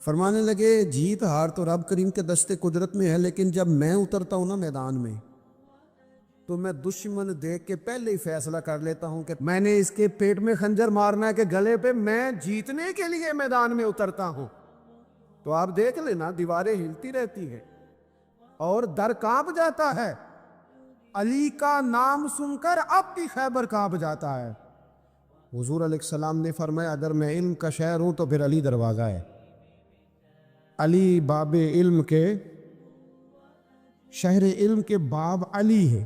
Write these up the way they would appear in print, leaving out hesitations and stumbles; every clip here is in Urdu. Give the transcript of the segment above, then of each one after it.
فرمانے لگے جیت ہار تو رب کریم کے دستے قدرت میں ہے، لیکن جب میں اترتا ہوں نا میدان میں تو میں دشمن دیکھ کے پہلے ہی فیصلہ کر لیتا ہوں کہ میں نے اس کے پیٹ میں خنجر مارنا ہے کہ گلے پہ، میں جیتنے کے لیے میدان میں اترتا ہوں۔ تو آپ دیکھ لینا دیواریں ہلتی رہتی ہیں اور در کانپ جاتا ہے، علی کا نام سن کر اب بھی خیبر کانپ جاتا ہے۔ حضور علیہ السلام نے فرمایا اگر میں علم کا شہر ہوں تو پھر علی دروازہ ہے، علی باب علم کے، شہر علم کے باب علی ہے۔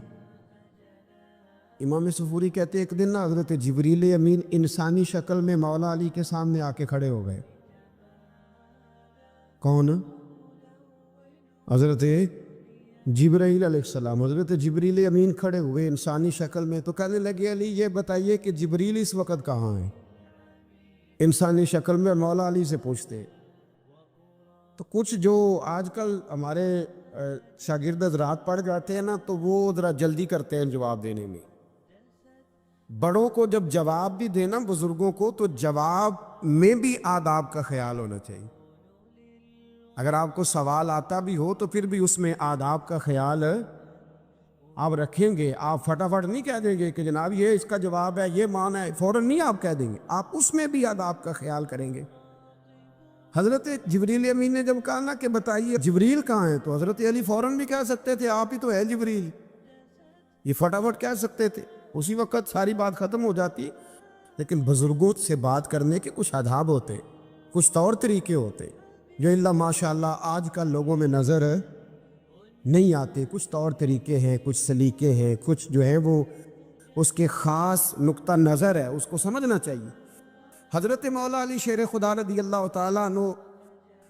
امام صفوری کہتے ہیں ایک دن نا حضرت جبریل امین انسانی شکل میں مولا علی کے سامنے آ کے کھڑے ہو گئے۔ کون؟ حضرت جبرائیل علیہ السلام۔ حضرت جبریل امین کھڑے ہوئے انسانی شکل میں، تو کہنے لگے علی یہ بتائیے کہ جبریل اس وقت کہاں ہے؟ انسانی شکل میں مولا علی سے پوچھتے۔ تو کچھ جو آج کل ہمارے شاگرد حضرات پڑھ جاتے ہیں نا تو وہ ذرا جلدی کرتے ہیں جواب دینے میں۔ بڑوں کو جب جواب بھی دینا بزرگوں کو تو جواب میں بھی آداب کا خیال ہونا چاہیے۔ اگر آپ کو سوال آتا بھی ہو تو پھر بھی اس میں آداب کا خیال آپ رکھیں گے۔ آپ فٹافٹ نہیں کہہ دیں گے کہ جناب یہ اس کا جواب ہے، یہ معنی ہے، فوراً نہیں آپ کہہ دیں گے، آپ اس میں بھی آداب کا خیال کریں گے۔ حضرت جبریل امین نے جب کہا نا کہ بتائیے جبریل کہاں ہے، تو حضرت علی فوراً بھی کہہ سکتے تھے آپ ہی تو ہے جبریل، یہ فٹافٹ کہہ سکتے تھے، اسی وقت ساری بات ختم ہو جاتی۔ لیکن بزرگوں سے بات کرنے کے کچھ آداب ہوتے، کچھ طور طریقے ہوتے جو اللہ ماشاءاللہ آج کل لوگوں میں نظر نہیں آتے۔ کچھ طور طریقے ہیں، کچھ سلیقے ہیں، کچھ جو ہے وہ اس کے خاص نقطہ نظر ہے، اس کو سمجھنا چاہیے۔ حضرت مولا علی شیر خدا رضی اللہ تعالیٰ عنہ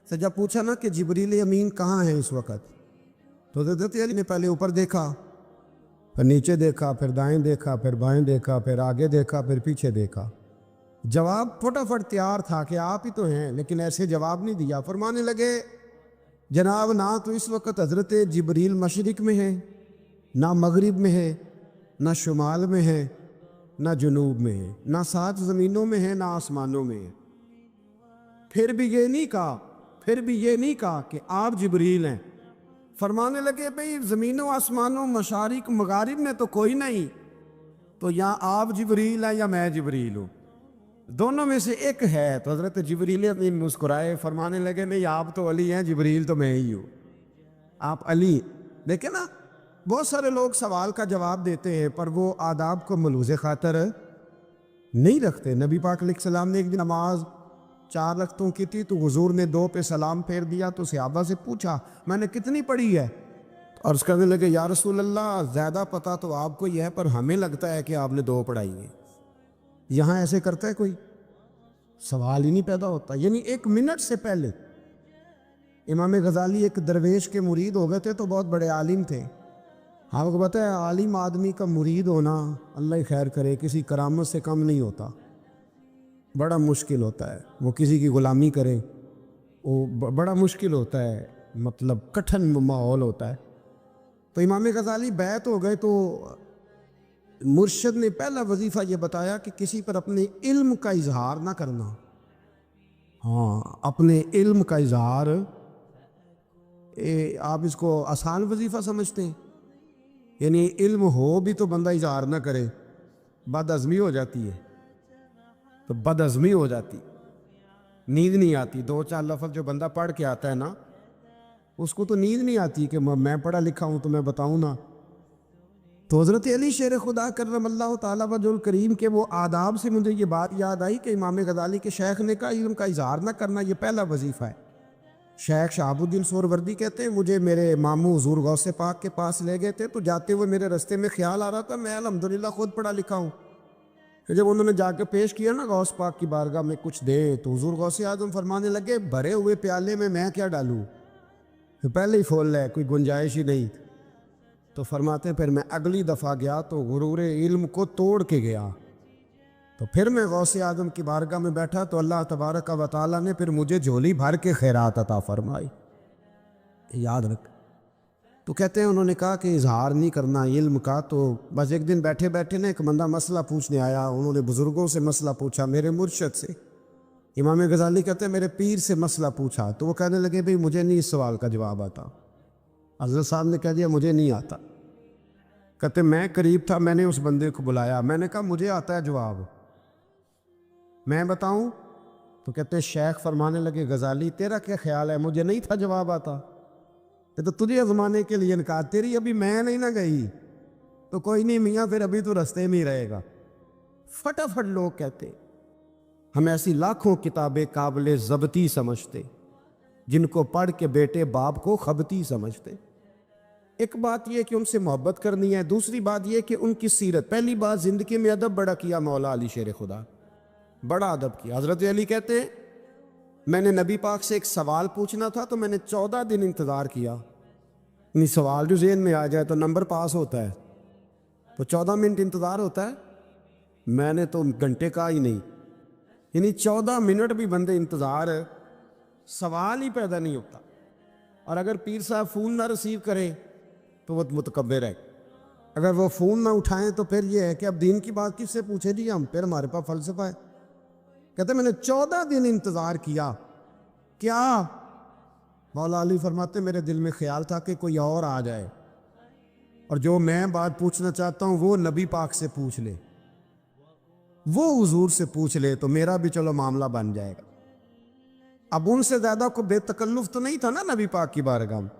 سے جب پوچھا نا کہ جبریل امین کہاں ہے اس وقت، تو حضرت علی نے پہلے اوپر دیکھا، پھر نیچے دیکھا، پھر دائیں دیکھا، پھر بائیں دیکھا، پھر آگے دیکھا، پھر پیچھے دیکھا۔ جواب فٹافٹ تیار تھا کہ آپ ہی تو ہیں، لیکن ایسے جواب نہیں دیا۔ فرمانے لگے جناب نہ تو اس وقت حضرت جبریل مشرق میں ہے، نہ مغرب میں ہے، نہ شمال میں ہے، نہ جنوب میں ہے، نہ 7 زمینوں میں ہے، نہ آسمانوں میں ہے۔ پھر بھی یہ نہیں کہا کہ آپ جبریل ہیں۔ فرمانے لگے بھئی زمینوں آسمانوں مشارق مغارب میں تو کوئی نہیں، تو یا آپ جبریل ہیں یا میں جبریل ہوں، دونوں میں سے ایک ہے۔ تو حضرت جبریل امین مسکرائے، فرمانے لگے نہیں آپ تو علی ہیں، جبریل تو میں ہی ہوں، آپ علی۔ دیکھیں نا بہت سارے لوگ سوال کا جواب دیتے ہیں پر وہ آداب کو ملوث خاطر نہیں رکھتے۔ نبی پاک علیہ السلام نے ایک دن نماز 4 رکعتوں کی تھی تو حضور نے 2 پہ سلام پھیر دیا، تو صحابہ سے پوچھا میں نے کتنی پڑھی ہے؟ اور اس کہنے لگے یا رسول اللہ زیادہ پتہ تو آپ کو یہ ہے پر ہمیں لگتا ہے کہ آپ نے 2 پڑھائی ہیں۔ یہاں ایسے کرتا ہے کوئی؟ سوال ہی نہیں پیدا ہوتا۔ یعنی 1 منٹ سے پہلے امام غزالی ایک درویش کے مرید ہو گئے تھے تو بہت بڑے عالم تھے۔ آپ کو پتہ ہے عالم آدمی کا مرید ہونا اللہ ہی خیر کرے کسی کرامت سے کم نہیں ہوتا، بڑا مشکل ہوتا ہے۔ وہ کسی کی غلامی کرے وہ بڑا مشکل ہوتا ہے، مطلب کٹھن ماحول ہوتا ہے۔ تو امام غزالی بیعت ہو گئے تو مرشد نے پہلا وظیفہ یہ بتایا کہ کسی پر اپنے علم کا اظہار نہ کرنا۔ ہاں اپنے علم کا اظہار، آپ اس کو آسان وظیفہ سمجھتے ہیں؟ یعنی علم ہو بھی تو بندہ اظہار نہ کرے، بد عزمی ہو جاتی ہے، تو بد عزمی ہو جاتی، نیند نہیں آتی۔ 2-4 لفظ جو بندہ پڑھ کے آتا ہے نا اس کو تو نیند نہیں آتی کہ میں پڑھا لکھا ہوں تو میں بتاؤں نا۔ تو حضرت علی شیر خدا کرم اللہ تعالیٰ وجہ الکریم کے وہ آداب سے مجھے یہ بات یاد آئی کہ امام غزالی کے شیخ نے کہا علم کا اظہار نہ کرنا یہ پہلا وظیفہ ہے۔ شیخ شہاب الدین سہروردی کہتے ہیں مجھے میرے ماموں حضور غوث پاک کے پاس لے گئے تھے تو جاتے ہوئے میرے رستے میں خیال آ رہا تھا میں الحمدللہ خود پڑھا لکھا ہوں۔ کہ جب انہوں نے جا کے پیش کیا نا غوث پاک کی بارگاہ میں کچھ دے تو حضور غوث اعظم فرمانے لگے بھرے ہوئے پیالے میں کیا ڈالوں، پہلے ہی فول ہے، کوئی گنجائش ہی نہیں۔ تو فرماتے ہیں پھر میں اگلی دفعہ گیا تو غرور علم کو توڑ کے گیا، تو پھر میں غوث اعظم کی بارگاہ میں بیٹھا تو اللہ تبارک و تعالیٰ نے پھر مجھے جھولی بھر کے خیرات عطا فرمائی۔ یاد رکھ۔ تو کہتے ہیں انہوں نے کہا کہ اظہار نہیں کرنا علم کا۔ تو بس ایک دن بیٹھے بیٹھے نا ایک بندہ مسئلہ پوچھنے آیا، انہوں نے بزرگوں سے مسئلہ پوچھا، میرے مرشد سے۔ امام غزالی کہتے ہیں میرے پیر سے مسئلہ پوچھا تو وہ کہنے لگے بھئی مجھے نہیں اس سوال کا جواب آتا۔ حضرت صاحب نے کہہ دیا مجھے نہیں آتا۔ کہتے میں قریب تھا، میں نے اس بندے کو بلایا، میں نے کہا مجھے آتا ہے جواب، میں بتاؤں؟ تو کہتے شیخ فرمانے لگے غزالی تیرا کیا خیال ہے، مجھے نہیں تھا جواب آتا، تو تجھے آزمانے کے لیے کہا، تیری ابھی میں نہیں نہ گئی تو کوئی نہیں میاں، پھر ابھی تو رستے میں ہی رہے گا۔ فٹافٹ لوگ کہتے ہم ایسی لاکھوں کتابیں قابل ضبطی سمجھتے جن کو پڑھ کے بیٹے باپ کو خبتی سمجھتے۔ ایک بات یہ کہ ان سے محبت کرنی ہے، دوسری بات یہ کہ ان کی سیرت، پہلی بات زندگی میں ادب بڑا کیا مولا علی شیر خدا، بڑا ادب کیا۔ حضرت علی کہتے ہیں میں نے نبی پاک سے ایک سوال پوچھنا تھا تو میں نے 14 دن انتظار کیا، یعنی سوال جو ذہن میں آ جائے تو نمبر پاس ہوتا ہے، تو 14 منٹ انتظار ہوتا ہے، میں نے تو گھنٹے کا ہی نہیں، یعنی 14 منٹ بھی بندے انتظار، سوال ہی پیدا نہیں ہوتا۔ اور اگر پیر صاحب فون نہ ریسیو کرے تو وہ متکبر ہے، اگر وہ فون نہ اٹھائیں تو پھر یہ ہے کہ اب دین کی بات کس سے پوچھے جی ہم، پھر ہمارے پاس فلسفہ ہے۔ کہتے میں نے 14 دن انتظار کیا، کیا؟ مولا علی فرماتے میرے دل میں خیال تھا کہ کوئی اور آ جائے اور جو میں بات پوچھنا چاہتا ہوں وہ نبی پاک سے پوچھ لے، وہ حضور سے پوچھ لے تو میرا بھی چلو معاملہ بن جائے گا۔ اب ان سے زیادہ کو بے تکلف تو نہیں تھا نا نبی پاک کی بارگاہ میں،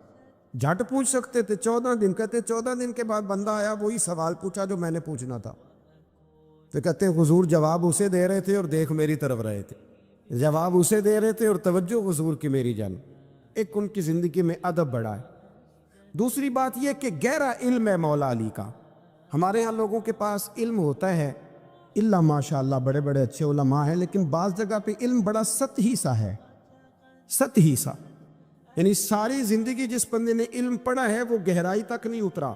جھٹ پوچھ سکتے تھے۔ 14 دن، کہتے 14 دن کے بعد بندہ آیا، وہی سوال پوچھا جو میں نے پوچھنا تھا، تو کہتے حضور جواب اسے دے رہے تھے اور دیکھ میری طرف رہے تھے، جواب اسے دے رہے تھے اور توجہ حضور کی میری جانب۔ ایک ان کی زندگی میں ادب بڑا ہے۔ دوسری بات یہ کہ گہرا علم ہے مولا علی کا۔ ہمارے ہاں لوگوں کے پاس علم ہوتا ہے، اللہ ماشاء اللہ بڑے بڑے اچھے علماء ہیں، لیکن بعض جگہ پہ علم بڑا سطحی سا ہے، سطحی سا، یعنی ساری زندگی جس بندے نے علم پڑھا ہے وہ گہرائی تک نہیں اترا،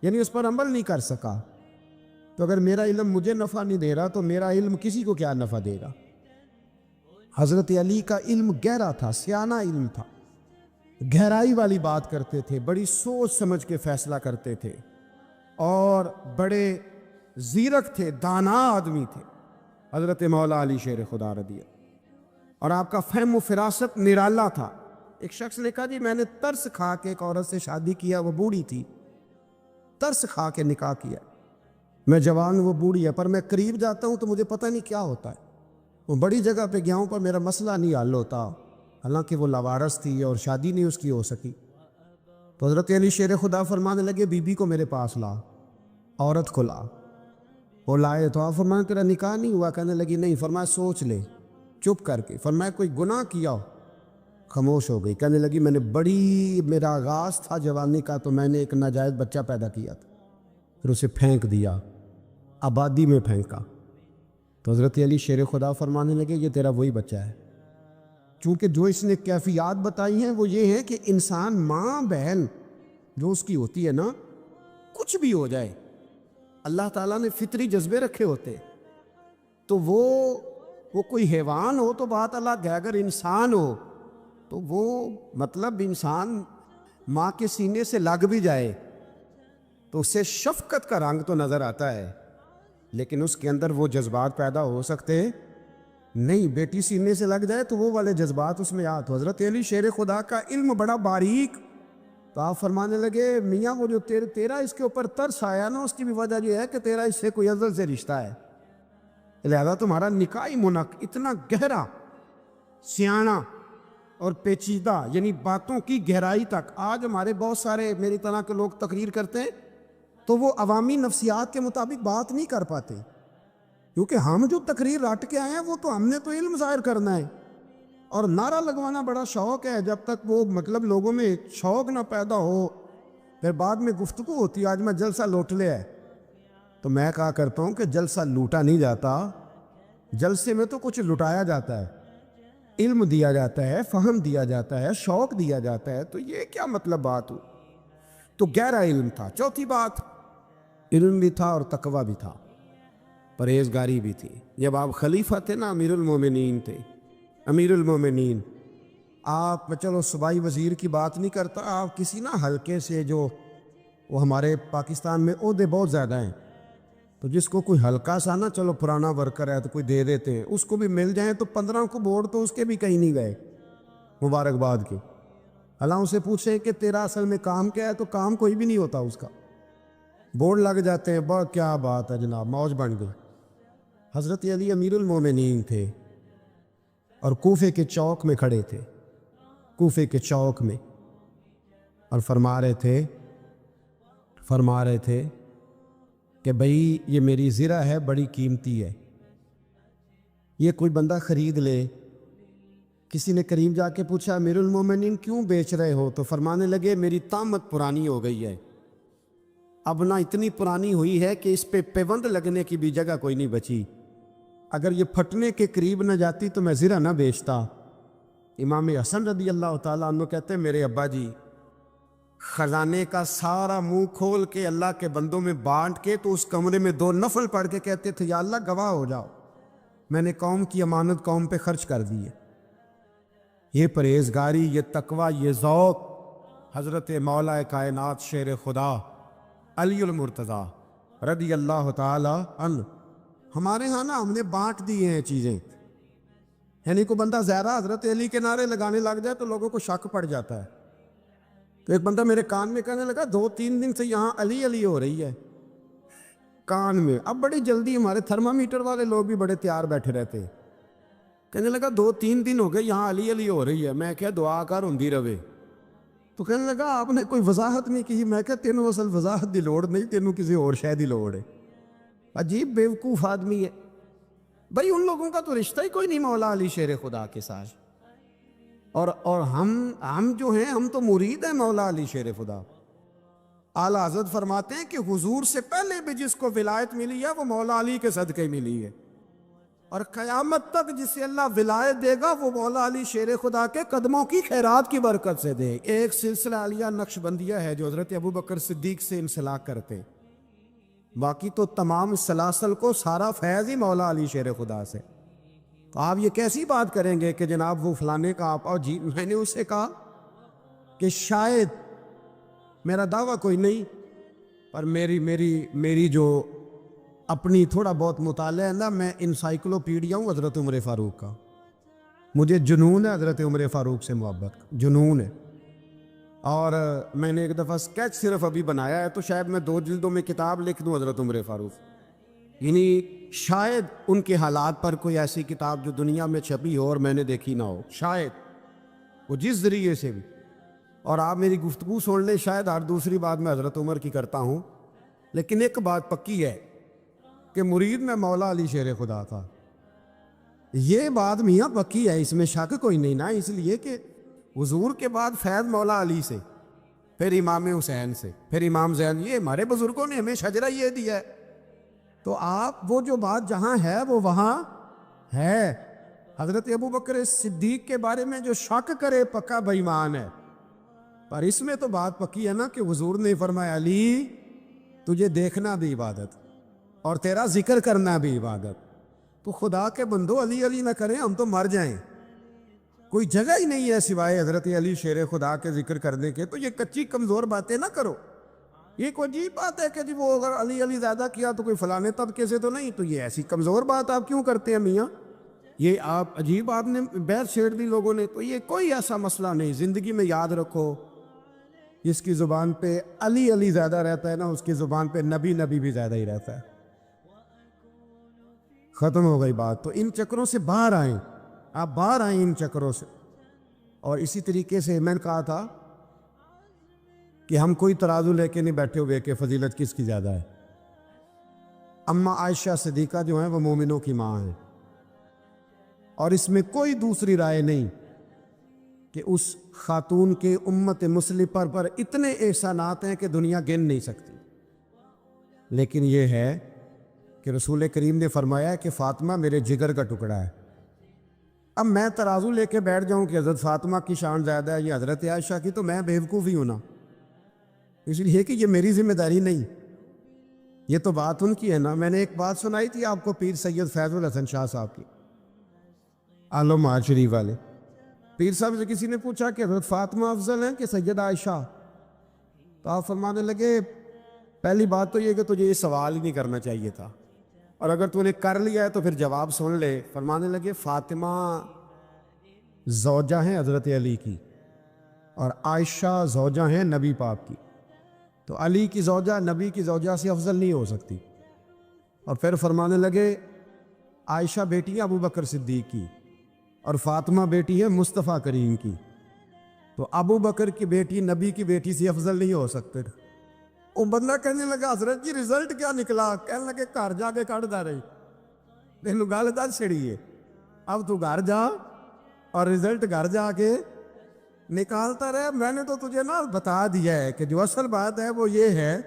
یعنی اس پر عمل نہیں کر سکا۔ تو اگر میرا علم مجھے نفع نہیں دے رہا تو میرا علم کسی کو کیا نفع دے گا؟ حضرت علی کا علم گہرا تھا، سیانہ علم تھا، گہرائی والی بات کرتے تھے، بڑی سوچ سمجھ کے فیصلہ کرتے تھے اور بڑے زیرک تھے، دانا آدمی تھے حضرت مولا علی شیر خدا رضی اللہ۔ اور آپ کا فہم و فراست نرالا تھا۔ ایک شخص نے کہا جی میں نے ترس کھا کے ایک عورت سے شادی کیا، وہ بوڑھی تھی، ترس کھا کے نکاح کیا، میں جوان وہ بوڑھی ہے، پر میں قریب جاتا ہوں تو مجھے پتہ نہیں کیا ہوتا ہے، وہ بڑی جگہ پہ گیا ہوں پر میرا مسئلہ نہیں حل ہوتا، حالانکہ وہ لاوارث تھی اور شادی نہیں اس کی ہو سکی۔ تو حضرت علی شیر خدا فرمانے لگے بی بی کو میرے پاس لا، عورت کو لا۔ وہ لائے تو آپ فرمایا تیرا نکاح نہیں ہوا؟ کہنے لگی نہیں۔ فرمایا سوچ لے، چپ کر کے۔ فرمایا کوئی گناہ کیا ہو؟ خاموش ہو گئی۔ کہنے لگی میں نے میرا آغاز تھا جوانی کا تو میں نے ایک ناجائز بچہ پیدا کیا تھا، پھر اسے پھینک دیا، آبادی میں پھینکا۔ تو حضرت علی شیر خدا فرمانے لگے یہ تیرا وہی بچہ ہے، چونکہ جو اس نے کیفیات بتائی ہیں وہ یہ ہے کہ انسان ماں بہن جو اس کی ہوتی ہے نا، کچھ بھی ہو جائے، اللہ تعالیٰ نے فطری جذبے رکھے ہوتے، تو وہ کوئی حیوان ہو تو بات الگ ہے، اگر انسان ہو تو وہ مطلب انسان ماں کے سینے سے لگ بھی جائے تو اس سے شفقت کا رنگ تو نظر آتا ہے، لیکن اس کے اندر وہ جذبات پیدا ہو سکتے نہیں۔ بیٹی سینے سے لگ جائے تو وہ والے جذبات اس میں تو حضرت علی شیر خدا کا علم بڑا باریک۔ تو آپ فرمانے لگے میاں وہ جو تیرا اس کے اوپر ترس آیا نا، اس کی بھی وجہ یہ ہے کہ تیرا اس سے کوئی ازل سے رشتہ ہے، لہذا تمہارا نکاحی منق اتنا گہرا، سیانہ اور پیچیدہ، یعنی باتوں کی گہرائی تک۔ آج ہمارے بہت سارے میری طرح کے لوگ تقریر کرتے ہیں تو وہ عوامی نفسیات کے مطابق بات نہیں کر پاتے، کیونکہ ہم جو تقریر رٹ کے آئے ہیں وہ تو ہم نے تو علم ظاہر کرنا ہے، اور نعرہ لگوانا بڑا شوق ہے، جب تک وہ مطلب لوگوں میں شوق نہ پیدا ہو پھر بعد میں گفتگو ہوتی ہے آج میں جلسہ لوٹ لے ہے، تو میں کہا کرتا ہوں کہ جلسہ لوٹا نہیں جاتا، جلسے میں تو کچھ لٹایا جاتا ہے، علم دیا جاتا ہے، فہم دیا جاتا ہے، شوق دیا جاتا ہے، تو یہ کیا مطلب بات ہو؟ تو گہرا علم تھا۔ چوتھی بات، علم بھی تھا اور تقوی بھی تھا، پرہیزگاری بھی تھی۔ جب آپ خلیفہ تھے نا، امیر المومنین تھے، امیر المومنین، آپ چلو صوبائی وزیر کی بات نہیں کرتا، آپ کسی نا حلقے سے جو وہ ہمارے پاکستان میں عہدے بہت زیادہ ہیں، تو جس کو کوئی ہلکا سا نا چلو پرانا ورکر ہے تو کوئی دے دیتے ہیں، اس کو بھی مل جائیں تو 15 کو بورڈ تو اس کے بھی کہیں نہیں گئے مبارکباد کے۔ اللہ سے پوچھیں کہ تیرا اصل میں کام کیا ہے، تو کام کوئی بھی نہیں ہوتا اس کا، بورڈ لگ جاتے ہیں، بہت کیا بات ہے جناب، موج بن گئی۔ حضرت علی امیر المومنین تھے اور کوفے کے چوک میں کھڑے تھے، کوفے کے چوک میں، اور فرما رہے تھے کہ بھئی یہ میری زرہ ہے، بڑی قیمتی ہے، یہ کوئی بندہ خرید لے۔ کسی نے قریب جا کے پوچھا امیر المومنین کیوں بیچ رہے ہو؟ تو فرمانے لگے میری طامت پرانی ہو گئی ہے، اب نہ اتنی پرانی ہوئی ہے کہ اس پہ پیوند لگنے کی بھی جگہ کوئی نہیں بچی، اگر یہ پھٹنے کے قریب نہ جاتی تو میں زرہ نہ بیچتا۔ امام حسن رضی اللہ تعالیٰ عنہ کہتے ہیں میرے ابا جی خزانے کا سارا منہ کھول کے اللہ کے بندوں میں بانٹ کے تو اس کمرے میں 2 نفل پڑھ کے کہتے تھے یا اللہ گواہ ہو جاؤ، میں نے قوم کی امانت قوم پہ خرچ کر دی ہے۔ یہ پرہیزگاری، یہ تقوی، یہ ذوق حضرت مولا کائنات شیر خدا علی المرتضیٰ رضی اللہ تعالی عنہ ہمارے ہاں نا ہم نے بانٹ دی ہیں چیزیں، یعنی کوئی بندہ زہرا حضرت علی کے نعرے لگانے لگ جائے تو لوگوں کو شک پڑ جاتا ہے۔ تو ایک بندہ میرے کان میں کہنے لگا 2-3 دن سے یہاں علی علی ہو رہی ہے کان میں، اب بڑی جلدی ہمارے تھرمامیٹر والے لوگ بھی بڑے تیار بیٹھے رہتے ہیں، کہنے لگا 2-3 دن ہو گئے یہاں علی علی ہو رہی ہے، میں کیا دعا کر ہوندی رہے۔ تو کہنے لگا آپ نے کوئی وضاحت نہیں کی، میں کہا تینوں اصل وضاحت دی لوڑ نہیں، تینوں کسی اور شے دی لوڑ ہے۔ عجیب بیوقوف آدمی ہے بھائی، ان لوگوں کا تو رشتہ ہی کوئی نہیں مولا علی شیر خدا کے ساتھ، اور ہم جو ہیں ہم تو مرید ہیں مولا علی شیر خدا۔ اعلیٰ حضرت فرماتے ہیں کہ حضور سے پہلے بھی جس کو ولایت ملی ہے وہ مولا علی کے صدقے ملی ہے، اور قیامت تک جسے اللہ ولایت دے گا وہ مولا علی شیر خدا کے قدموں کی خیرات کی برکت سے دے۔ ایک سلسلہ علیہ نقشبندیہ ہے جو حضرت ابوبکر صدیق سے انسلاک کرتے، باقی تو تمام سلاسل کو سارا فیض ہی مولا علی شیر خدا سے۔ تو آپ یہ کیسی بات کریں گے کہ جناب وہ فلانے کا آپ، اور جی میں نے اس سے کہا کہ شاید میرا دعویٰ کوئی نہیں، پر میری جو اپنی تھوڑا بہت مطالعہ ہے نا، میں انسائکلوپیڈیا ہوں حضرت عمر فاروق کا، مجھے جنون ہے حضرت عمر فاروق سے محبت، جنون ہے۔ اور میں نے ایک دفعہ سکیچ صرف ابھی بنایا ہے، تو شاید میں 2 جلدوں میں کتاب لکھ دوں حضرت عمر فاروق، یعنی شاید ان کے حالات پر کوئی ایسی کتاب جو دنیا میں چھپی ہو اور میں نے دیکھی نہ ہو، شاید وہ جس ذریعے سے بھی۔ اور آپ میری گفتگو سن لیں، شاید ہر دوسری بات میں حضرت عمر کی کرتا ہوں، لیکن ایک بات پکی ہے کہ مرید میں مولا علی شیر خدا تھا، یہ بات میاں پکی ہے، اس میں شک کوئی نہیں نا، اس لیے کہ حضور کے بعد فیض مولا علی سے، پھر امام حسین سے، پھر امام زین، یہ ہمارے بزرگوں نے ہمیں شجرہ یہ دیا ہے۔ تو آپ وہ جو بات جہاں ہے وہ وہاں ہے۔ حضرت ابوبکر صدیق کے بارے میں جو شک کرے پکا بے ایمان ہے، پر اس میں تو بات پکی ہے نا کہ حضور نے فرمایا علی تجھے دیکھنا بھی عبادت اور تیرا ذکر کرنا بھی عبادت، تو خدا کے بندو علی علی نہ کریں، ہم تو مر جائیں، کوئی جگہ ہی نہیں ہے سوائے حضرت علی شیر خدا کے ذکر کرنے کے۔ تو یہ کچی کمزور باتیں نہ کرو، یہ کوئی عجیب بات ہے کہ جی وہ اگر علی علی زیادہ کیا تو کوئی فلانے طبقے سے تو نہیں، تو یہ ایسی کمزور بات آپ کیوں کرتے ہیں میاں؟ یہ آپ عجیب، آپ نے بحث چھیڑ دی لوگوں نے، تو یہ کوئی ایسا مسئلہ نہیں۔ زندگی میں یاد رکھو، جس کی زبان پہ علی علی زیادہ رہتا ہے نا، اس کی زبان پہ نبی نبی بھی زیادہ ہی رہتا ہے۔ ختم ہو گئی بات۔ تو ان چکروں سے باہر آئیں، آپ باہر آئیں ان چکروں سے۔ اور اسی طریقے سے میں نے کہا تھا کہ ہم کوئی ترازو لے کے نہیں بیٹھے ہوئے کہ فضیلت کس کی زیادہ ہے۔ اماں عائشہ صدیقہ جو ہیں وہ مومنوں کی ماں ہیں، اور اس میں کوئی دوسری رائے نہیں کہ اس خاتون کے امت مسلمہ پر اتنے احسانات ہیں کہ دنیا گن نہیں سکتی، لیکن یہ ہے کہ رسول کریم نے فرمایا کہ فاطمہ میرے جگر کا ٹکڑا ہے۔ اب میں ترازو لے کے بیٹھ جاؤں کہ حضرت فاطمہ کی شان زیادہ ہے یا حضرت عائشہ کی، تو میں بیوقوف ہی ہوں نا، اس لیے کہ یہ میری ذمہ داری نہیں، یہ تو بات ان کی ہے نا۔ میں نے ایک بات سنائی تھی آپ کو پیر سید فیض الحسن شاہ صاحب کی، عالم آج شریف والے پیر صاحب سے کسی نے پوچھا کہ حضرت فاطمہ افضل ہیں کہ سیدہ عائشہ، تو آپ فرمانے لگے پہلی بات تو یہ کہ تجھے یہ سوال ہی نہیں کرنا چاہیے تھا، اور اگر تو نے کر لیا ہے تو پھر جواب سن لے۔ فرمانے لگے فاطمہ زوجہ ہیں حضرت علی کی، اور عائشہ زوجہ ہیں نبی پاک کی، تو علی کی زوجہ نبی کی زوجہ سے افضل نہیں ہو سکتی۔ اور پھر فرمانے لگے عائشہ بیٹی ہے ابو بکر صدیق کی، اور فاطمہ بیٹی ہے مصطفیٰ کریم کی، تو ابو بکر کی بیٹی نبی کی بیٹی سے افضل نہیں ہو سکتے۔ وہ بندہ کہنے لگا حضرت جی رزلٹ کیا نکلا؟ کہنے لگے گھر جا کے کٹ دا رہی، تینو گل دس چھڑی ہے، اب تو گھر جا اور رزلٹ گھر جا کے نکالتا رہے۔ میں نے تو تجھے نا بتا دیا ہے کہ جو اصل بات ہے وہ یہ ہے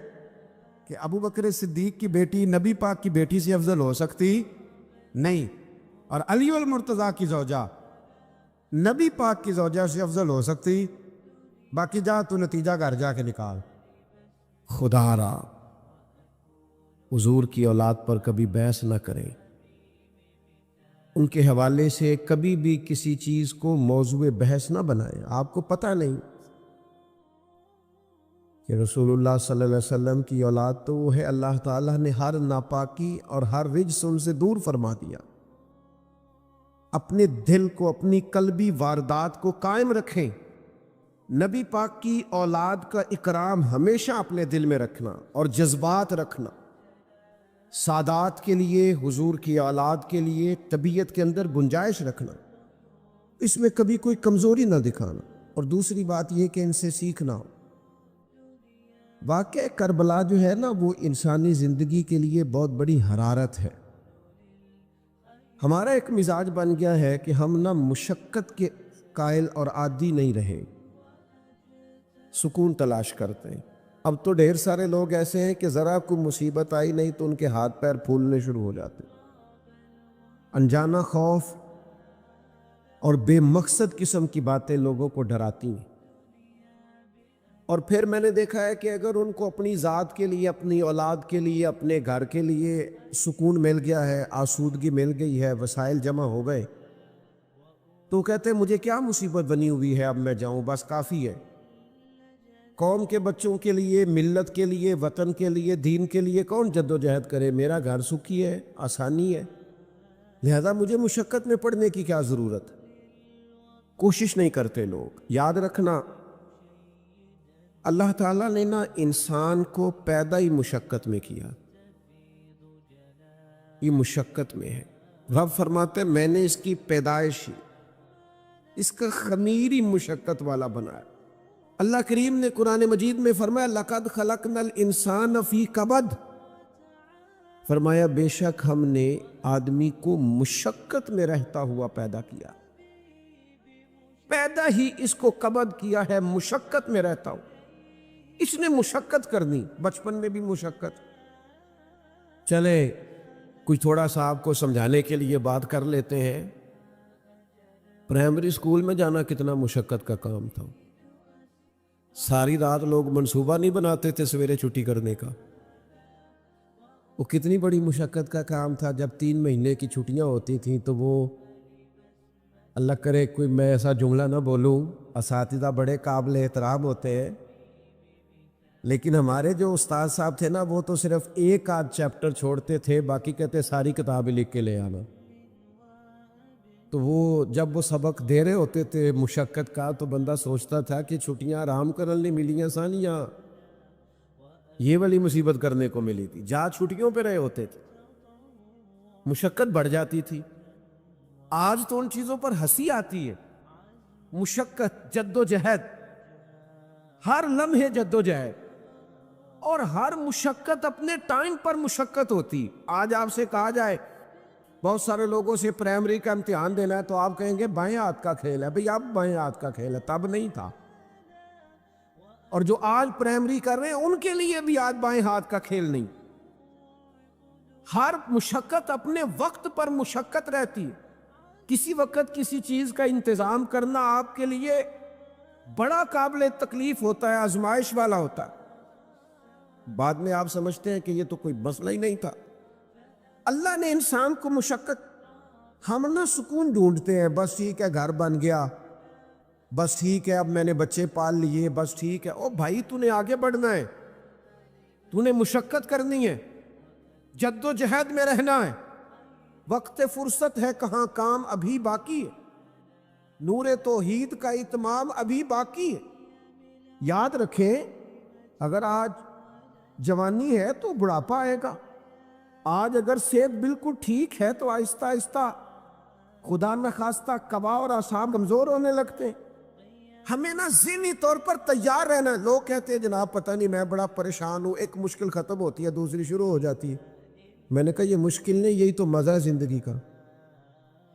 کہ ابو بکر صدیق کی بیٹی نبی پاک کی بیٹی سے افضل ہو سکتی نہیں، اور علی المرتضیٰ کی زوجہ نبی پاک کی زوجہ سے افضل ہو سکتی۔ باقی جا تو نتیجہ گھر جا کے نکال۔ خدا را حضور کی اولاد پر کبھی بحث نہ کریں، ان کے حوالے سے کبھی بھی کسی چیز کو موضوع بحث نہ بنائیں۔ آپ کو پتہ نہیں کہ رسول اللہ صلی اللہ علیہ وسلم کی اولاد تو وہ ہے اللہ تعالیٰ نے ہر ناپاکی اور ہر رجس ان سے دور فرما دیا۔ اپنے دل کو، اپنی قلبی واردات کو قائم رکھیں۔ نبی پاک کی اولاد کا اکرام ہمیشہ اپنے دل میں رکھنا اور جذبات رکھنا، سادات کے لیے، حضور کی اولاد کے لیے طبیعت کے اندر گنجائش رکھنا، اس میں کبھی کوئی کمزوری نہ دکھانا، اور دوسری بات یہ کہ ان سے سیکھنا ہو۔ واقعہ کربلا جو ہے نا وہ انسانی زندگی کے لیے بہت بڑی حرارت ہے۔ ہمارا ایک مزاج بن گیا ہے کہ ہم نہ مشقت کے قائل اور عادی نہیں رہے، سکون تلاش کرتے ہیں۔ اب تو ڈھیر سارے لوگ ایسے ہیں کہ ذرا کوئی مصیبت آئی نہیں تو ان کے ہاتھ پیر پھولنے شروع ہو جاتے۔ انجانا خوف اور بے مقصد قسم کی باتیں لوگوں کو ڈراتی ہیں، اور پھر میں نے دیکھا ہے کہ اگر ان کو اپنی ذات کے لیے، اپنی اولاد کے لیے، اپنے گھر کے لیے سکون مل گیا ہے، آسودگی مل گئی ہے، وسائل جمع ہو گئے، تو کہتے ہیں مجھے کیا مصیبت بنی ہوئی ہے، اب میں جاؤں، بس کافی ہے۔ قوم کے بچوں کے لیے، ملت کے لیے، وطن کے لیے، دین کے لیے کون جد و جہد کرے؟ میرا گھر سکھی ہے، آسانی ہے، لہذا مجھے مشقت میں پڑنے کی کیا ضرورت؟ کوشش نہیں کرتے لوگ۔ یاد رکھنا اللہ تعالیٰ نے نا انسان کو پیدا ہی مشقت میں کیا، یہ مشقت میں ہے۔ رب فرماتے میں نے اس کی پیدائش ہی، اس کا خمیر ہی مشقت والا بنایا۔ اللہ کریم نے قرآن مجید میں فرمایا لَقَدْ خَلَقْنَا الْإِنسَانَ فِي كَبَدٍ، فرمایا بے شک ہم نے آدمی کو مشقت میں رہتا ہوا پیدا کیا، پیدا ہی اس کو کبد کیا ہے، مشقت میں رہتا ہوں۔ اس نے مشقت کرنی، بچپن میں بھی مشقت۔ چلے کچھ تھوڑا سا آپ کو سمجھانے کے لیے بات کر لیتے ہیں۔ پرائمری اسکول میں جانا کتنا مشقت کا کام تھا، ساری رات لوگ منصوبہ نہیں بناتے تھے سویرے چھٹی کرنے کا، وہ کتنی بڑی مشقت کا کام تھا۔ جب 3 مہینے کی چھٹیاں ہوتی تھیں تو وہ، اللہ کرے کوئی میں ایسا جملہ نہ بولوں، اساتذہ بڑے قابل احترام ہوتے ہیں، لیکن ہمارے جو استاد صاحب تھے نا وہ تو صرف ایک آدھ چیپٹر چھوڑتے تھے، باقی کہتے ساری کتابیں لکھ کے لے آنا۔ تو وہ جب وہ سبق دے رہے ہوتے تھے مشقت کا تو بندہ سوچتا تھا کہ چھٹیاں آرام کرنے ملیاں سانیاں یہ والی مصیبت کرنے کو ملی تھی، جا چھٹیوں پہ رہے ہوتے تھے، مشقت بڑھ جاتی تھی۔ آج تو ان چیزوں پر ہنسی آتی ہے، مشقت، جد و جہد، ہر لمحے جد و جہد، اور ہر مشقت اپنے ٹائم پر مشقت ہوتی۔ آج آپ سے کہا جائے بہت سارے لوگوں سے پرائمری کا امتحان دینا ہے تو آپ کہیں گے بائیں ہاتھ کا کھیل ہے، بھئی اب بائیں ہاتھ کا کھیل ہے، تب نہیں تھا۔ اور جو آج پرائمری کر رہے ہیں ان کے لیے بھی آج بائیں ہاتھ کا کھیل نہیں۔ ہر مشقت اپنے وقت پر مشقت رہتی ہے۔ کسی وقت کسی چیز کا انتظام کرنا آپ کے لیے بڑا قابل تکلیف ہوتا ہے، آزمائش والا ہوتا ہے، بعد میں آپ سمجھتے ہیں کہ یہ تو کوئی مسئلہ ہی نہیں تھا۔ اللہ نے انسان کو مشقت، ہم نہ سکون ڈھونڈتے ہیں، بس ٹھیک ہے گھر بن گیا، بس ٹھیک ہے اب میں نے بچے پال لیے، بس ٹھیک ہے۔ او بھائی تو نے آگے بڑھنا ہے، تو نے مشقت کرنی ہے، جد و جہد میں رہنا ہے، وقت فرصت ہے کہاں، کام ابھی باقی ہے، نور توحید کا اتمام ابھی باقی ہے۔ یاد رکھیں، اگر آج جوانی ہے تو بڑھاپا آئے گا، آج اگر صحت بالکل ٹھیک ہے تو آہستہ آہستہ خدا نخواستہ قبا اور اعصاب کمزور ہونے لگتے ہیں۔ ہمیں نا ذہنی طور پر تیار رہنا ہے۔ لوگ کہتے ہیں جناب پتہ نہیں میں بڑا پریشان ہوں، ایک مشکل ختم ہوتی ہے دوسری شروع ہو جاتی ہے۔ میں نے کہا یہ مشکل نہیں، یہی تو مزہ ہے زندگی کا۔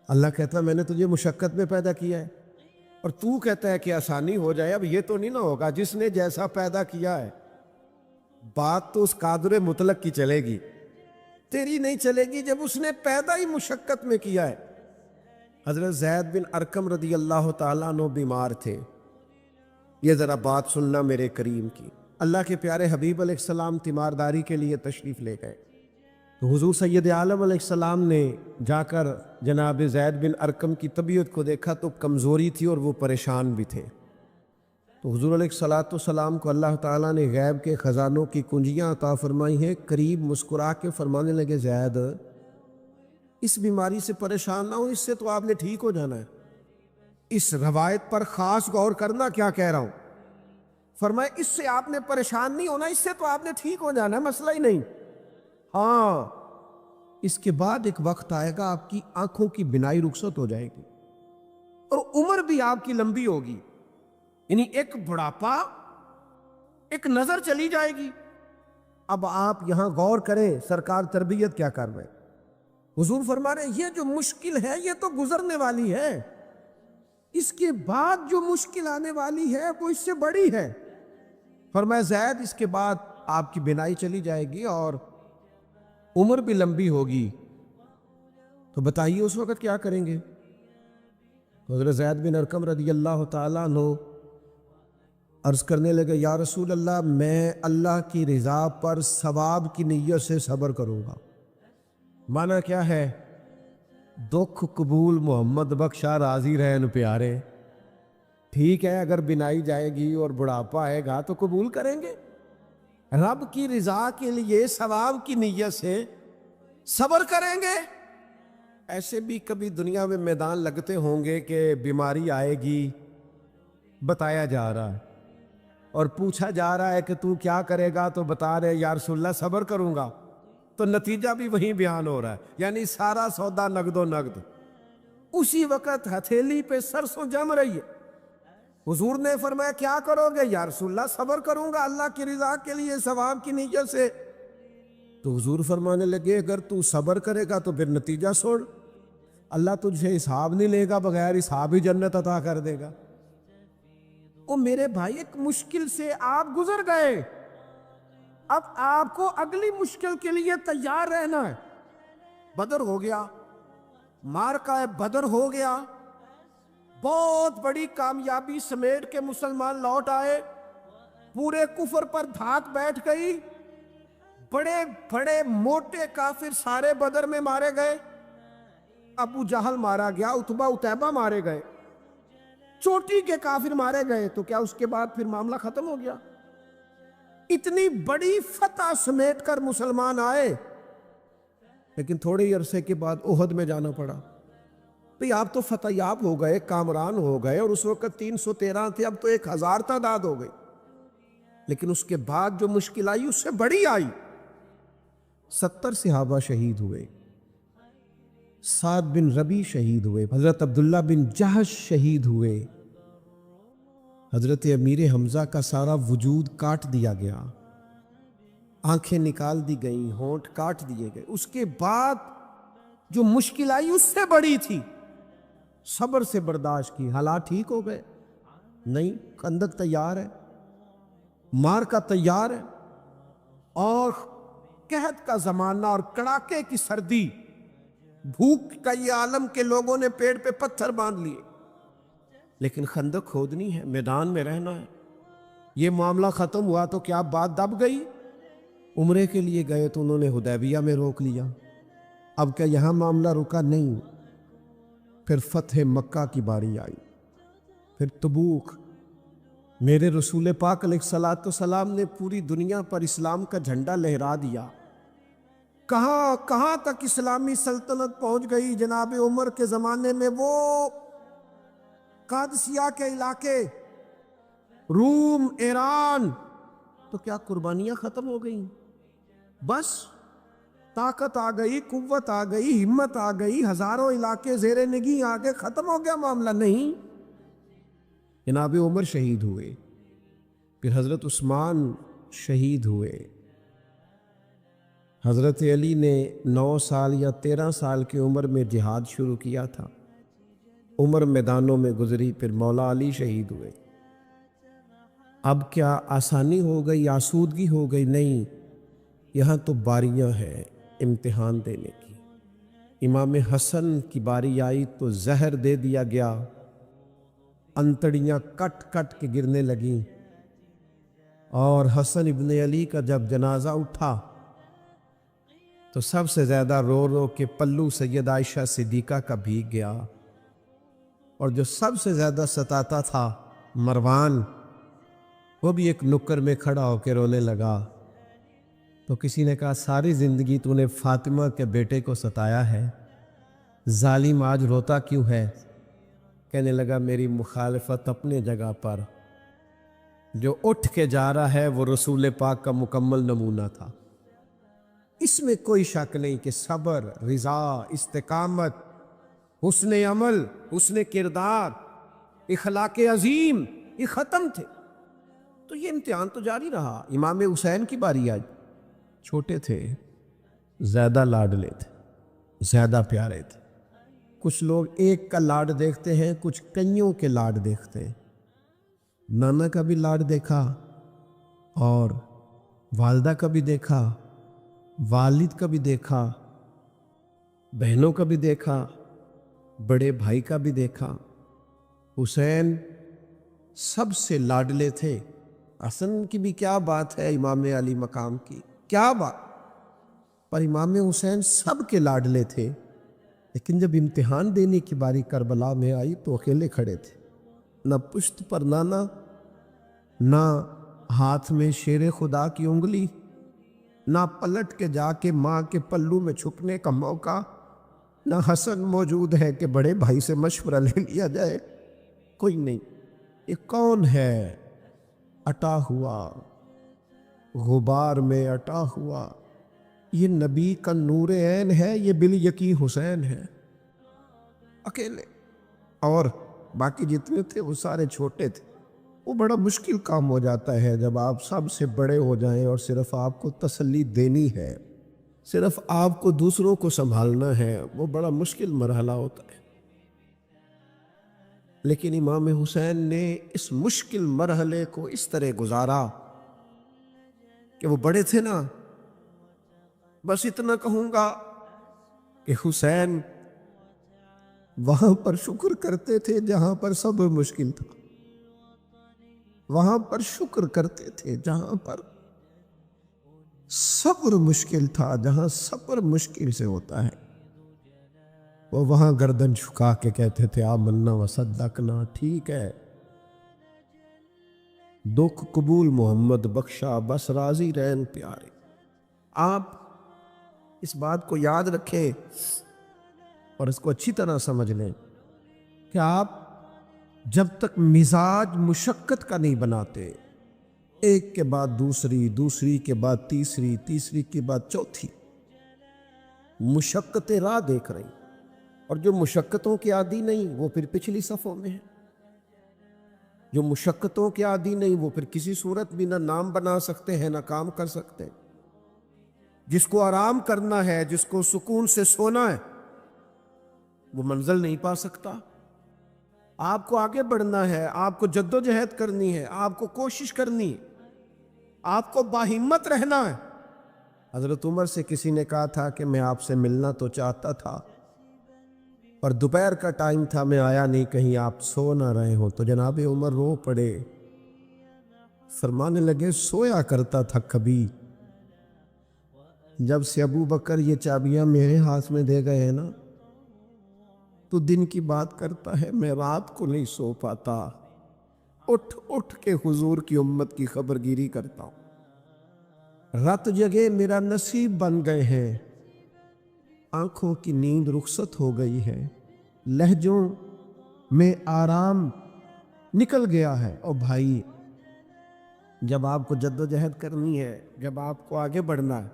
اللہ کہتا ہے میں نے تجھے مشقت میں پیدا کیا ہے، اور تو کہتا ہے کہ آسانی ہو جائے۔ اب یہ تو نہیں نہ ہوگا، جس نے جیسا پیدا کیا ہے بات تو اس قادر مطلق کی چلے گی، تیری نہیں چلے گی جب اس نے پیدا ہی مشقت میں کیا ہے۔ حضرت زید بن ارقم رضی اللہ تعالیٰ عنہ بیمار تھے۔ یہ ذرا بات سننا میرے کریم کی۔ اللہ کے پیارے حبیب علیہ السلام تیمارداری کے لیے تشریف لے گئے، تو حضور سید عالم علیہ السلام نے جا کر جناب زید بن ارقم کی طبیعت کو دیکھا تو کمزوری تھی اور وہ پریشان بھی تھے۔ تو حضور علیہ السلام کو اللہ تعالیٰ نے غیب کے خزانوں کی کنجیاں عطا فرمائی ہیں۔ قریب مسکرا کے فرمانے لگے زید اس بیماری سے پریشان نہ ہو، اس سے تو آپ نے ٹھیک ہو جانا ہے۔ اس روایت پر خاص غور کرنا کیا کہہ رہا ہوں۔ فرمایا اس سے آپ نے پریشان نہیں ہونا، اس سے تو آپ نے ٹھیک ہو جانا ہے، مسئلہ ہی نہیں۔ ہاں اس کے بعد ایک وقت آئے گا آپ کی آنکھوں کی بینائی رخصت ہو جائے گی اور عمر بھی آپ کی لمبی ہوگی، یعنی ایک بڑھاپا، ایک نظر چلی جائے گی۔ اب آپ یہاں غور کریں سرکار تربیت کیا کر رہے ہیں۔ حضور فرما رہے ہیں یہ جو مشکل ہے یہ تو گزرنے والی ہے، اس کے بعد جو مشکل آنے والی ہے وہ اس سے بڑی ہے۔ فرمایا زید اس کے بعد آپ کی بینائی چلی جائے گی اور عمر بھی لمبی ہوگی، تو بتائیے اس وقت کیا کریں گے۔ حضرت زید بن ارقم رضی اللہ تعالیٰ عنہ عرض کرنے لگے یا رسول اللہ میں اللہ کی رضا پر ثواب کی نیت سے صبر کروں گا۔ معنی کیا ہے؟ دکھ قبول محمد بخشا راضی رہن پیارے۔ ٹھیک ہے اگر بینائی جائے گی اور بڑھاپا آئے گا تو قبول کریں گے، رب کی رضا کے لیے ثواب کی نیت سے صبر کریں گے۔ ایسے بھی کبھی دنیا میں میدان لگتے ہوں گے کہ بیماری آئے گی، بتایا جا رہا ہے اور پوچھا جا رہا ہے کہ تو کیا کرے گا، تو بتا رہے یا رسول اللہ صبر کروں گا، تو نتیجہ بھی وہیں بیان ہو رہا ہے، یعنی سارا سودا نقد و نقد۔ اسی وقت ہتھیلی پہ سرسوں جم رہی ہے۔ حضور نے فرمایا کیا کرو گے؟ یا رسول اللہ صبر کروں گا اللہ کی رضا کے لیے ثواب کی نیت سے۔ تو حضور فرمانے لگے اگر تو صبر کرے گا تو پھر نتیجہ سوڑ، اللہ تجھ سے حساب نہیں لے گا، بغیر حساب ہی جنت عطا کر دے گا۔ او میرے بھائی ایک مشکل سے آپ گزر گئے، اب آپ کو اگلی مشکل کے لیے تیار رہنا ہے۔ بدر ہو گیا، معرکہ بدر ہو گیا، بہت بڑی کامیابی سمیٹ کے مسلمان لوٹ آئے، پورے کفر پر دھات بیٹھ گئی، بڑے بڑے موٹے کافر سارے بدر میں مارے گئے، ابو جہل مارا گیا، عتبہ عتیبہ مارے گئے، چوٹی کے کافر مارے گئے، تو کیا اس کے بعد پھر معاملہ ختم ہو گیا؟ اتنی بڑی فتح سمیٹ کر مسلمان آئے، لیکن تھوڑے ہی عرصے کے بعد احد میں جانا پڑا۔ بھئی آپ تو فتح یاب ہو گئے، کامران ہو گئے، اور اس وقت 313 تھے، اب تو 1000 تعداد ہو گئی، لیکن اس کے بعد جو مشکل آئی اس سے بڑی آئی۔ 70 صحابہ شہید ہوئے، سعد بن ربی شہید ہوئے، حضرت عبداللہ بن جہش شہید ہوئے، حضرت امیر حمزہ کا سارا وجود کاٹ دیا گیا، آنکھیں نکال دی گئیں، ہونٹ کاٹ دیے گئے۔ اس کے بعد جو مشکل آئی اس سے بڑی تھی، صبر سے برداشت کی، حالات ٹھیک ہو گئے، نہیں خندق تیار ہے، معرکہ تیار ہے، اور قحط کا زمانہ اور کڑاکے کی سردی، بھوک کا یہ عالم کے لوگوں نے پیڑ پہ پتھر باندھ لیے، لیکن خندق کھودنی ہے، میدان میں رہنا ہے۔ یہ معاملہ ختم ہوا تو کیا بات دب گئی؟ عمرے کے لیے گئے تو انہوں نے حدیبیہ میں روک لیا، اب کیا یہاں معاملہ رکا؟ نہیں، پھر فتح مکہ کی باری آئی، پھر تبوک، میرے رسول پاک علیہ الصلاۃ والسلام نے پوری دنیا پر اسلام کا جھنڈا لہرا دیا۔ کہاں کہاں تک اسلامی سلطنت پہنچ گئی جناب عمر کے زمانے میں، وہ قادسیہ کے علاقے، روم، ایران، تو کیا قربانیاں ختم ہو گئیں؟ بس طاقت آ گئی، قوت آ گئی، ہمت آ گئی، ہزاروں علاقے زیر نگیں آ کے ختم ہو گیا معاملہ؟ نہیں، جناب عمر شہید ہوئے، پھر حضرت عثمان شہید ہوئے، حضرت علی نے 9 سال یا 13 سال کی عمر میں جہاد شروع کیا تھا، عمر میدانوں میں گزری، پھر مولا علی شہید ہوئے۔ اب کیا آسانی ہو گئی، آسودگی ہو گئی؟ نہیں، یہاں تو باریاں ہیں امتحان دینے کی۔ امام حسن کی باری آئی تو زہر دے دیا گیا، انتڑیاں کٹ کٹ کے گرنے لگیں، اور حسن ابن علی کا جب جنازہ اٹھا تو سب سے زیادہ رو رو کے پلو سید عائشہ صدیقہ کا بھیگ گیا، اور جو سب سے زیادہ ستاتا تھا مروان، وہ بھی ایک نکر میں کھڑا ہو کے رونے لگا۔ تو کسی نے کہا ساری زندگی تو نے فاطمہ کے بیٹے کو ستایا ہے، ظالم آج روتا کیوں ہے؟ کہنے لگا میری مخالفت اپنے جگہ پر، جو اٹھ کے جا رہا ہے وہ رسول پاک کا مکمل نمونہ تھا۔ اس میں کوئی شک نہیں کہ صبر، رضا، استقامت، حسن عمل، حسن کردار، اخلاق عظیم، یہ ختم تھے۔ تو یہ امتحان تو جاری رہا۔ امام حسین کی باری آئی، چھوٹے تھے، زیادہ لاڈلے تھے، زیادہ پیارے تھے۔ کچھ لوگ ایک کا لاڈ دیکھتے ہیں، کچھ کئیوں کے لاڈ دیکھتے ہیں۔ نانا کا بھی لاڈ دیکھا، اور والدہ کا بھی دیکھا، والد کا بھی دیکھا، بہنوں کا بھی دیکھا، بڑے بھائی کا بھی دیکھا۔ حسین سب سے لاڈلے تھے۔ حسن کی بھی کیا بات ہے، امام علی مقام کی کیا بات، پر امام حسین سب کے لاڈلے تھے۔ لیکن جب امتحان دینے کی باری کربلا میں آئی تو اکیلے کھڑے تھے، نہ پشت پر نانا، نہ ہاتھ میں شیر خدا کی انگلی، نہ پلٹ کے جا کے ماں کے پلو میں چھپنے کا موقع، نہ حسن موجود ہے کہ بڑے بھائی سے مشورہ لے لیا جائے، کوئی نہیں۔ یہ کون ہے اٹا ہوا، غبار میں اٹا ہوا؟ یہ نبی کا نور عین ہے، یہ بالیقین حسین ہے، اکیلے، اور باقی جتنے تھے وہ سارے چھوٹے تھے۔ وہ بڑا مشکل کام ہو جاتا ہے جب آپ سب سے بڑے ہو جائیں اور صرف آپ کو تسلی دینی ہے، صرف آپ کو دوسروں کو سنبھالنا ہے، وہ بڑا مشکل مرحلہ ہوتا ہے۔ لیکن امام حسین نے اس مشکل مرحلے کو اس طرح گزارا کہ وہ بڑے تھے نا، بس اتنا کہوں گا کہ حسین وہاں پر شکر کرتے تھے جہاں پر صبر مشکل تھا، وہاں پر شکر کرتے تھے جہاں پر صبر مشکل تھا، جہاں صبر مشکل سے ہوتا ہے وہ وہاں گردن جھکا کے کہتے تھے آمنا وصدقنا، ٹھیک ہے، دکھ قبول محمد بخشا، بس راضی رہن پیارے۔ آپ اس بات کو یاد رکھیں اور اس کو اچھی طرح سمجھ لیں کہ آپ جب تک مزاج مشقت کا نہیں بناتے، ایک کے بعد دوسری، دوسری کے بعد تیسری، تیسری کے بعد چوتھی مشقتیں راہ دیکھ رہی، اور جو مشقتوں کے عادی نہیں وہ پھر پچھلی صفوں میں ہے، جو مشقتوں کے عادی نہیں وہ پھر کسی صورت بھی نہ نام بنا سکتے ہیں نہ کام کر سکتے۔ جس کو آرام کرنا ہے، جس کو سکون سے سونا ہے، وہ منزل نہیں پا سکتا۔ آپ کو آگے بڑھنا ہے، آپ کو جد و جہد کرنی ہے، آپ کو کوشش کرنی ہے، آپ کو باہمت رہنا ہے۔ حضرت عمر سے کسی نے کہا تھا کہ میں آپ سے ملنا تو چاہتا تھا، پر دوپہر کا ٹائم تھا، میں آیا نہیں، کہیں آپ سو نہ رہے ہو۔ تو جناب عمر رو پڑے، فرمانے لگے سویا کرتا تھا کبھی، جب سے ابو بکر یہ چابیاں میرے ہاتھ میں دے گئے ہیں نا، تو دن کی بات کرتا ہے، میں رات کو نہیں سو پاتا، اٹھ اٹھ کے حضور کی امت کی خبرگیری کرتا ہوں۔ رت جگے میرا نصیب بن گئے ہیں، آنکھوں کی نیند رخصت ہو گئی ہے، لہجوں میں آرام نکل گیا ہے۔ اور بھائی، جب آپ کو جد و جہد کرنی ہے، جب آپ کو آگے بڑھنا ہے،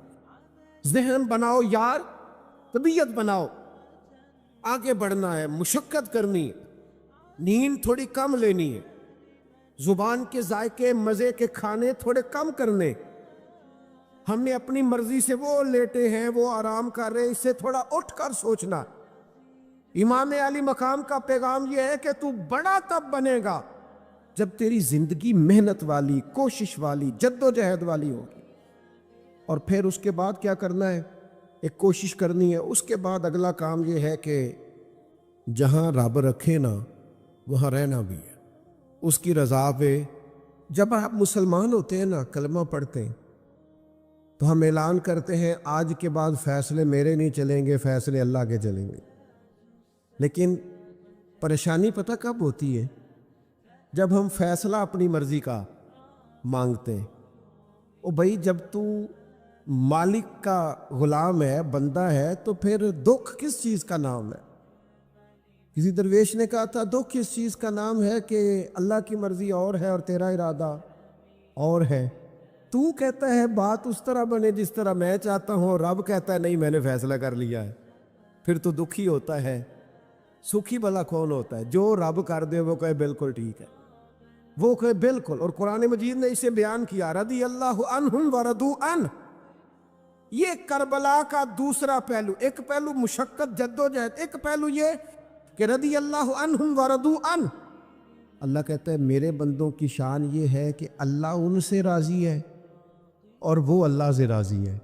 ذہن بناؤ یار، طبیعت بناؤ، آگے بڑھنا ہے، مشقت کرنی ہے، نیند تھوڑی کم لینی ہے، زبان کے ذائقے مزے کے کھانے تھوڑے کم کرنے۔ ہم نے اپنی مرضی سے وہ لیٹے ہیں، وہ آرام کر رہے، اس سے تھوڑا اٹھ کر سوچنا۔ امام علی مقام کا پیغام یہ ہے کہ تو بڑا تب بنے گا جب تیری زندگی محنت والی، کوشش والی، جد و جہد والی ہوگی۔ اور پھر اس کے بعد کیا کرنا ہے؟ ایک کوشش کرنی ہے۔ اس کے بعد اگلا کام یہ ہے کہ جہاں رب رکھے نا وہاں رہنا بھی ہے، اس کی رضا پہ۔ جب آپ مسلمان ہوتے ہیں نا، کلمہ پڑھتے ہیں، تو ہم اعلان کرتے ہیں آج کے بعد فیصلے میرے نہیں چلیں گے، فیصلے اللہ کے چلیں گے۔ لیکن پریشانی پتہ کب ہوتی ہے؟ جب ہم فیصلہ اپنی مرضی کا مانگتے ہیں۔ او بھائی، جب تو مالک کا غلام ہے، بندہ ہے، تو پھر دکھ کس چیز کا نام ہے؟ کسی درویش نے کہا تھا دکھ اس چیز کا نام ہے کہ اللہ کی مرضی اور ہے اور تیرا ارادہ اور ہے۔ تو کہتا ہے بات اس طرح بنے جس طرح میں چاہتا ہوں، اور رب کہتا ہے نہیں، میں نے فیصلہ کر لیا ہے۔ پھر تو دکھی ہوتا ہے۔ سکھی بھلا کون ہوتا ہے؟ جو رب کر دے وہ کہے بالکل ٹھیک ہے، وہ کہے بالکل۔ اور قرآن مجید نے اسے بیان کیا، رضی اللہ عنہم ورضوا عنہ۔ یہ کربلا کا دوسرا پہلو، ایک پہلو مشقت جد و جہد، ایک پہلو یہ کہ رضی اللہ عنہم ورضوا عنہ۔ اللہ کہتا ہے میرے بندوں کی شان یہ ہے کہ اللہ ان سے راضی ہے اور وہ اللہ سے راضی ہے۔